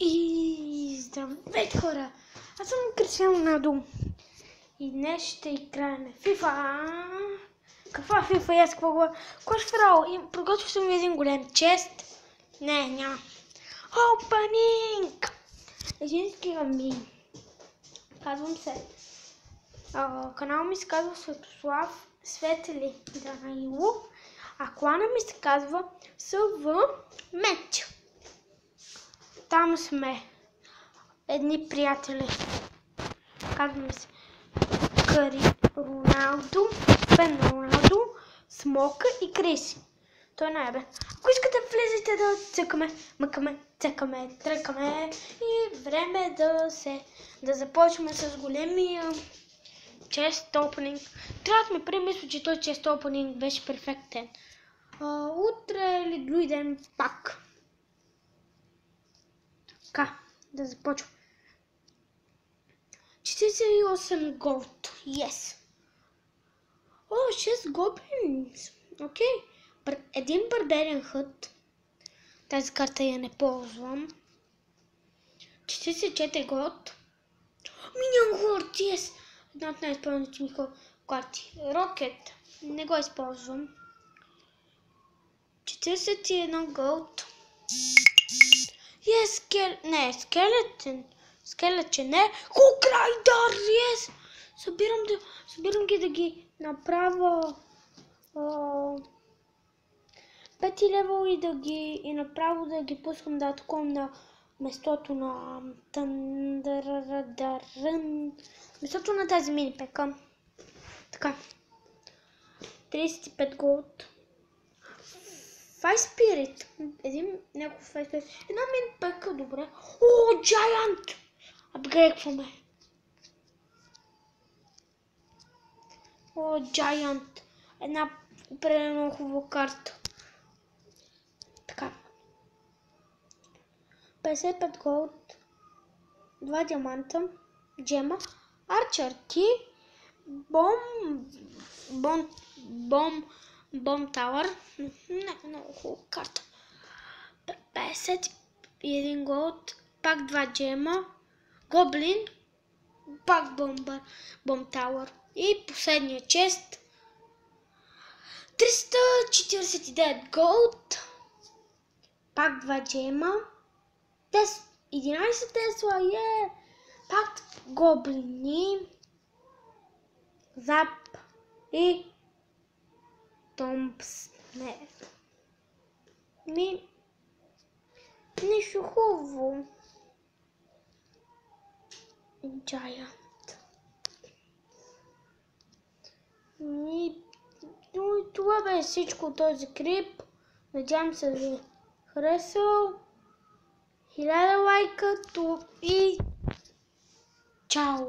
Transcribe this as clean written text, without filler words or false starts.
И здравейте хора! Аз съм Кристиано Роналдо и днес ще играем FIFA. Каква FIFA? Аз какво Клаш Фрау? И приготвил съм един голям чест. Не, няма. Опенинг! Едински ми. Казвам се. Канал ми се казва Светослав Светли Данаилов, а клана ми се казва СВ Меч. Там сме едни приятели. Казваме се Кари Роналдо, Фен Роналдо, Смока и Криси. Той най-бе. Ако искате, влезете да цъкаме, мъкаме, цъкаме, тръкаме и време е да започваме с големия чест опенинг. Трябва да ми премисля, че той чест опенинг беше перфектен. Утре или други ден пак. Така, да започвам. 48 голд. Yes. 6 гоблинс. Окей. Един барберен хът. Тази карта я не ползвам. 44 голд. Миньон хорд. Yes. Една от най-изпълните ми карти. Рокет. Не го използвам. 41 голд. Yes, скелетен. Скелетче, не. Крайдър, yes! Събирам ги да ги направя 5 левел и направо да ги пускам да атакувам на местото на местото на тази мини пека. Така. 35 голд. 5 спирит. Някакъв 5 спирит. Една мини пека, добре. О, джайант! Апгрейдваме. О, джайант. Една определено хубава карта. Така. 55 голд. 2 диаманта. Джема. Арчер ти. Бом Тауър. Много хубава карта. 51 голд. Пак 2 джема. Гоблин. Пак Бом Тауър. И последния чест. 349 голд. Пак 2 джема. 11 Тесла. Пак гоблини. Зап. И Томпс. Нещо хубаво. Giant. Това бе всичко от този клип. Надявам се да ви харесал. 1000 лайка и чао!